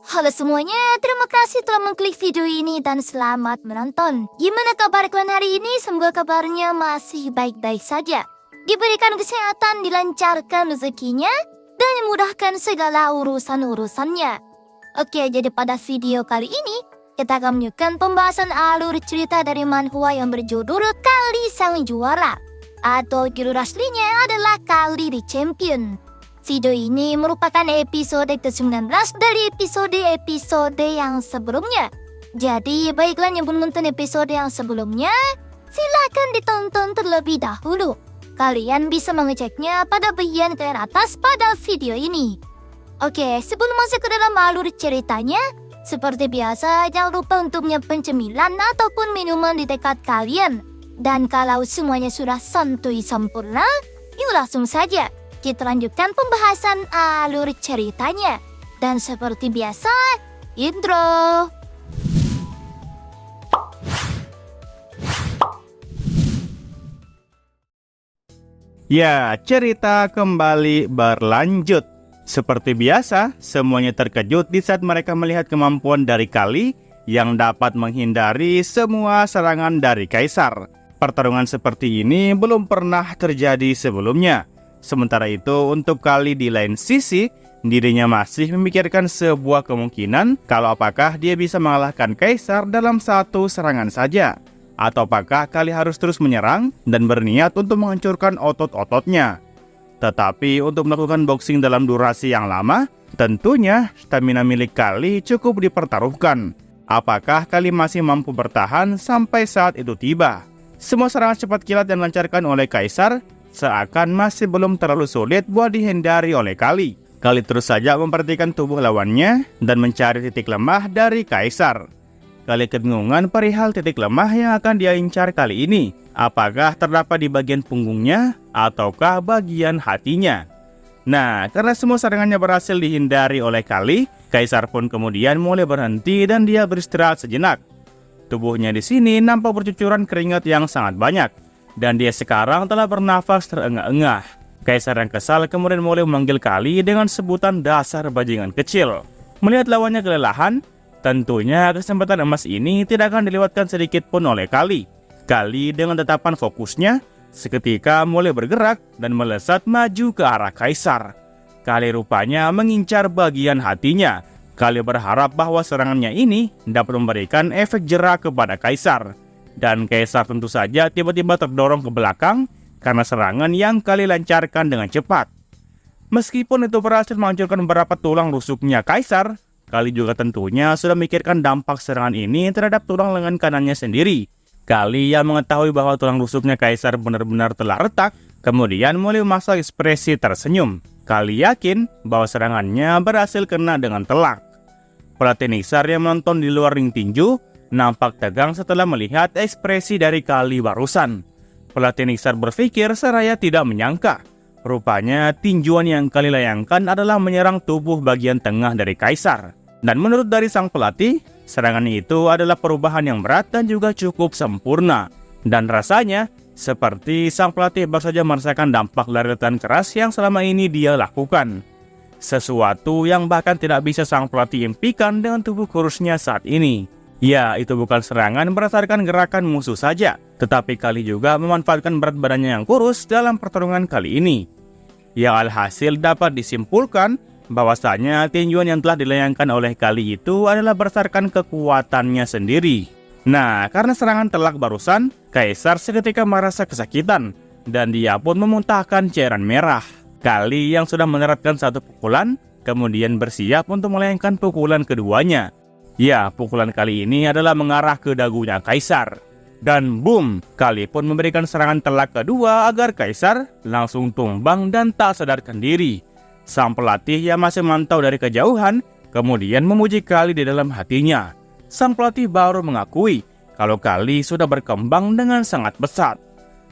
Halo semuanya, terima kasih telah mengklik video ini dan selamat menonton. Gimana kabar kalian hari ini? Semoga kabarnya masih baik-baik saja. Diberikan kesehatan, dilancarkan rezekinya, dan dimudahkan segala urusan-urusannya. Oke, jadi pada video kali ini, kita akan menyukai pembahasan alur cerita dari manhwa yang berjudul Kali Sang Juara. Atau judul aslinya adalah Kali the Champion. Video ini merupakan episode ke-19 dari episode yang sebelumnya. Jadi, baiklah yang belum nonton episode yang sebelumnya, silakan ditonton terlebih dahulu. Kalian bisa mengeceknya pada bagian kanan atas pada video ini. Oke, sebelum masuk ke dalam alur ceritanya, seperti biasa jangan lupa untuk menyiapkan cemilan ataupun minuman di dekat kalian. Dan kalau semuanya sudah santuy sempurna, yuk langsung saja kita lanjutkan pembahasan alur ceritanya. Dan seperti biasa, intro. Ya, cerita kembali berlanjut. Seperti biasa, semuanya terkejut di saat mereka melihat kemampuan dari Kali yang dapat menghindari semua serangan dari Kaisar. Pertarungan seperti ini belum pernah terjadi sebelumnya. Sementara itu, untuk Kali di lain sisi, dirinya masih memikirkan sebuah kemungkinan kalau apakah dia bisa mengalahkan Kaisar dalam satu serangan saja. Atau apakah Kali harus terus menyerang dan berniat untuk menghancurkan otot-ototnya. Tetapi untuk melakukan boxing dalam durasi yang lama, tentunya stamina milik Kali cukup dipertaruhkan. Apakah Kali masih mampu bertahan sampai saat itu tiba? Semua serangan cepat kilat yang dilancarkan oleh Kaisar seakan masih belum terlalu sulit buat dihindari oleh Kali. Kali terus saja memperhatikan tubuh lawannya dan mencari titik lemah dari Kaisar. Kali kebingungan perihal titik lemah yang akan dia incar kali ini. Apakah terdapat di bagian punggungnya ataukah bagian hatinya? Nah, karena semua serangannya berhasil dihindari oleh Kali, Kaisar pun kemudian mulai berhenti dan dia beristirahat sejenak. Tubuhnya di sini nampak bercucuran keringat yang sangat banyak. Dan dia sekarang telah bernafas terengah-engah. Kaisar yang kesal kemudian mulai memanggil Kali dengan sebutan dasar bajingan kecil. Melihat lawannya kelelahan, tentunya kesempatan emas ini tidak akan dilewatkan sedikit pun oleh Kali. Kali dengan tatapan fokusnya, seketika mulai bergerak dan melesat maju ke arah Kaisar. Kali rupanya mengincar bagian hatinya. Kali berharap bahwa serangannya ini dapat memberikan efek jera kepada Kaisar. Dan Kaisar tentu saja tiba-tiba terdorong ke belakang karena serangan yang Kali lancarkan dengan cepat. Meskipun itu berhasil menghancurkan beberapa tulang rusuknya Kaisar, Kali juga tentunya sudah memikirkan dampak serangan ini terhadap tulang lengan kanannya sendiri. Kali yang mengetahui bahwa tulang rusuknya Kaisar benar-benar telah retak, kemudian mulai memasang ekspresi tersenyum. Kali yakin bahwa serangannya berhasil kena dengan telak. Pelatih Nixar yang menonton di luar ring tinju nampak tegang setelah melihat ekspresi dari Kali barusan. Pelatih Nixar berpikir seraya tidak menyangka. Rupanya tinjuan yang Kali layangkan adalah menyerang tubuh bagian tengah dari Kaisar. Dan menurut dari sang pelatih, serangan itu adalah perubahan yang berat dan juga cukup sempurna. Dan rasanya, seperti sang pelatih baru saja merasakan dampak dari latihan keras yang selama ini dia lakukan. Sesuatu yang bahkan tidak bisa sang pelatih impikan dengan tubuh kurusnya saat ini. Ya, itu bukan serangan berdasarkan gerakan musuh saja, tetapi Kali juga memanfaatkan berat badannya yang kurus dalam pertarungan kali ini. Ya, alhasil dapat disimpulkan bahwasanya tinjuan yang telah dilayangkan oleh Kali itu adalah berdasarkan kekuatannya sendiri. Nah, karena serangan telak barusan, Kaisar seketika merasa kesakitan, dan dia pun memuntahkan cairan merah. Kali yang sudah menerapkan satu pukulan, kemudian bersiap untuk melayangkan pukulan keduanya. Ya, pukulan kali ini adalah mengarah ke dagunya Kaisar. Dan boom, Kali pun memberikan serangan telak kedua agar Kaisar langsung tumbang dan tak sadarkan diri. Sang pelatih yang masih memantau dari kejauhan, kemudian memuji Kali di dalam hatinya. Sang pelatih baru mengakui kalau Kali sudah berkembang dengan sangat pesat.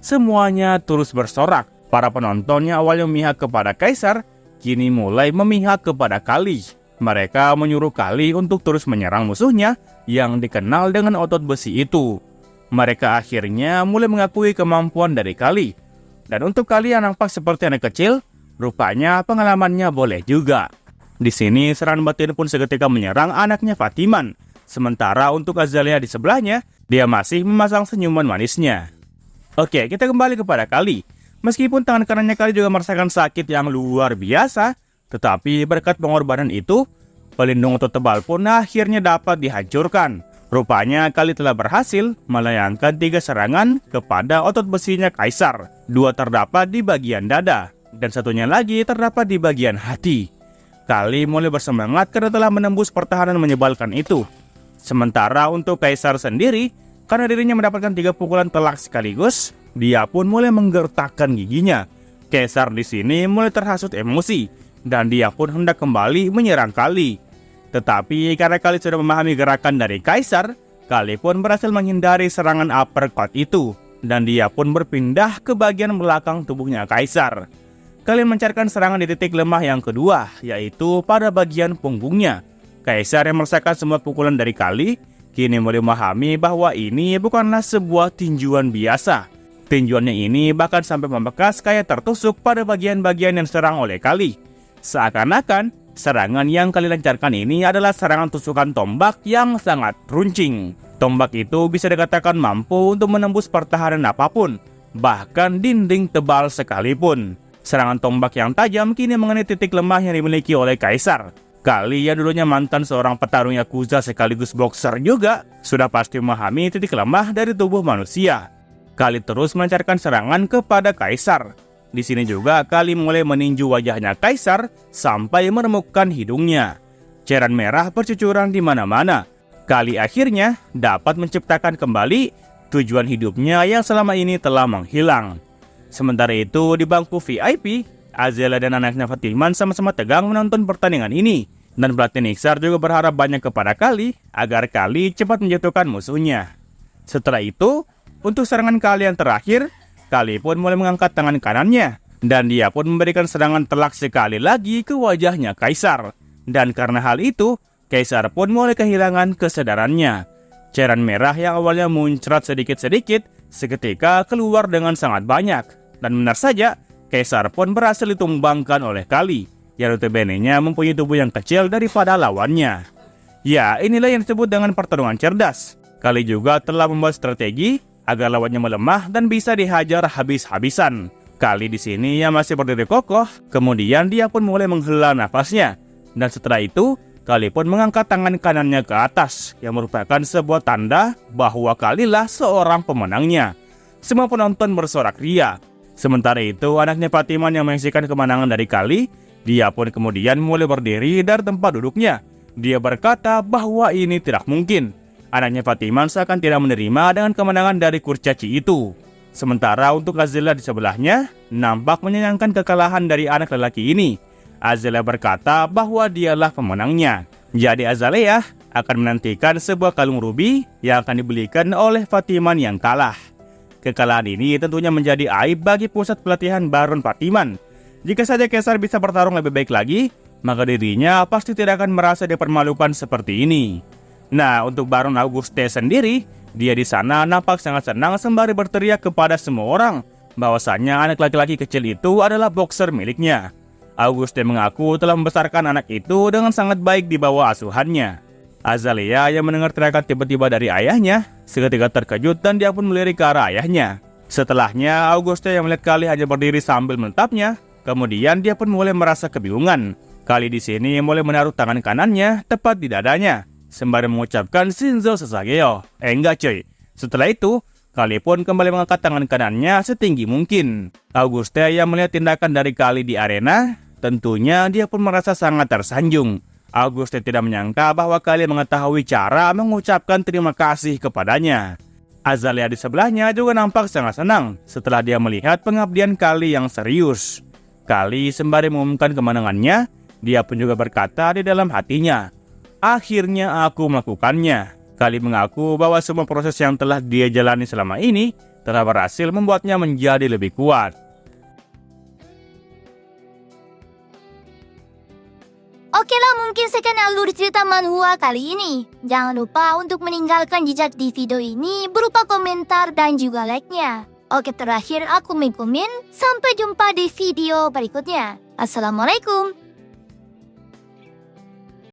Semuanya terus bersorak. Para penonton yang awalnya memihak kepada Kaisar, kini mulai memihak kepada Kali. Mereka menyuruh Kali untuk terus menyerang musuhnya yang dikenal dengan otot besi itu. Mereka akhirnya mulai mengakui kemampuan dari Kali. Dan untuk Kali yang nampak seperti anak kecil, rupanya pengalamannya boleh juga. Di sini serangan batin pun seketika menyerang anaknya Fatiman. Sementara untuk Azalea di sebelahnya, dia masih memasang senyuman manisnya. Oke, kita kembali kepada Kali. Meskipun tangan kanannya Kali juga merasakan sakit yang luar biasa, tetapi berkat pengorbanan itu, pelindung otot tebal pun akhirnya dapat dihancurkan. Rupanya Kali telah berhasil melayangkan 3 serangan kepada otot besinya Kaisar. 2 terdapat di bagian dada, dan satunya lagi terdapat di bagian hati. Kali mulai bersemangat karena telah menembus pertahanan menyebalkan itu. Sementara untuk Kaisar sendiri, karena dirinya mendapatkan 3 pukulan telak sekaligus, dia pun mulai menggertakkan giginya. Kaisar di sini mulai terhasut emosi, dan dia pun hendak kembali menyerang Kali. Tetapi karena Kali sudah memahami gerakan dari Kaisar, Kali pun berhasil menghindari serangan uppercut itu, dan dia pun berpindah ke bagian belakang tubuhnya Kaisar. Kali mencarkan serangan di titik lemah yang kedua, yaitu pada bagian punggungnya. Kaisar yang merasakan semua pukulan dari Kali, kini mulai memahami bahwa ini bukanlah sebuah tinjuan biasa. Tinjuannya ini bahkan sampai membekas kayak tertusuk pada bagian-bagian yang diserang oleh Kali. Seakan-akan, serangan yang Kali lancarkan ini adalah serangan tusukan tombak yang sangat runcing. Tombak itu bisa dikatakan mampu untuk menembus pertahanan apapun, bahkan dinding tebal sekalipun. Serangan tombak yang tajam kini mengenai titik lemah yang dimiliki oleh Kaisar. Kali yang dulunya mantan seorang petarung Yakuza sekaligus boxer juga, sudah pasti memahami titik lemah dari tubuh manusia. Kali terus melancarkan serangan kepada Kaisar. Di sini juga Kali mulai meninju wajahnya Kaisar sampai menemukan hidungnya. Cairan merah bercucuran di mana-mana. Kali akhirnya dapat menciptakan kembali tujuan hidupnya yang selama ini telah menghilang. Sementara itu di bangku VIP, Azalea dan anaknya Fatiman sama-sama tegang menonton pertandingan ini. Dan pelatih Niksar juga berharap banyak kepada Kali agar Kali cepat menjatuhkan musuhnya. Setelah itu, untuk serangan Kali yang terakhir, Kali pun mulai mengangkat tangan kanannya, dan dia pun memberikan serangan telak sekali lagi ke wajahnya Kaisar. Dan karena hal itu, Kaisar pun mulai kehilangan kesadarannya. Cairan merah yang awalnya muncrat sedikit-sedikit, seketika keluar dengan sangat banyak. Dan benar saja, Kaisar pun berhasil ditumbangkan oleh Kali, yang notabene-nya mempunyai tubuh yang kecil daripada lawannya. Ya, inilah yang disebut dengan pertarungan cerdas. Kali juga telah membuat strategi agar lawannya melemah dan bisa dihajar habis-habisan. Kali di sini ia masih berdiri kokoh, kemudian dia pun mulai menghela nafasnya. Dan setelah itu, Kali pun mengangkat tangan kanannya ke atas, yang merupakan sebuah tanda bahwa Kalilah seorang pemenangnya. Semua penonton bersorak ria. Sementara itu, anaknya Fatiman yang menyaksikan kemenangan dari Kali, dia pun kemudian mulai berdiri dari tempat duduknya. Dia berkata bahwa ini tidak mungkin. Anaknya Fatiman seakan tidak menerima dengan kemenangan dari kurcaci itu. Sementara untuk Azalea di sebelahnya, nampak menyayangkan kekalahan dari anak lelaki ini. Azalea berkata bahwa dialah pemenangnya. Jadi Azalea akan menantikan sebuah kalung rubi yang akan dibelikan oleh Fatiman yang kalah. Kekalahan ini tentunya menjadi aib bagi pusat pelatihan Baron Fatiman. Jika saja Kaisar bisa bertarung lebih baik lagi, maka dirinya pasti tidak akan merasa dipermalukan seperti ini. Nah, untuk Baron Auguste sendiri, dia di sana nampak sangat senang sembari berteriak kepada semua orang bahwasannya anak laki-laki kecil itu adalah boxer miliknya. Auguste mengaku telah membesarkan anak itu dengan sangat baik di bawah asuhannya. Azalea yang mendengar teriakan tiba-tiba dari ayahnya, seketika terkejut dan dia pun melirik ke arah ayahnya. Setelahnya, Auguste yang melihat Kali hanya berdiri sambil menatapnya, kemudian dia pun mulai merasa kebingungan. Kali di sini mulai menaruh tangan kanannya tepat di dadanya, sembari mengucapkan Shinzo Sasageo. Enggak cuy. Setelah itu, Kali pun kembali mengangkat tangan kanannya setinggi mungkin. Auguste yang melihat tindakan dari Kali di arena, tentunya dia pun merasa sangat tersanjung. Auguste tidak menyangka bahwa Kali mengetahui cara mengucapkan terima kasih kepadanya. Azalea di sebelahnya juga nampak sangat senang setelah dia melihat pengabdian Kali yang serius. Kali sembari mengumumkan kemenangannya, dia pun juga berkata di dalam hatinya, "Akhirnya aku melakukannya." Kali mengaku bahwa semua proses yang telah dia jalani selama ini telah berhasil membuatnya menjadi lebih kuat. Oke lah, mungkin sekian alur cerita manhwa kali ini. Jangan lupa untuk meninggalkan jejak di video ini berupa komentar dan juga like-nya. Oke, terakhir aku Megumin. Sampai jumpa di video berikutnya. Assalamualaikum.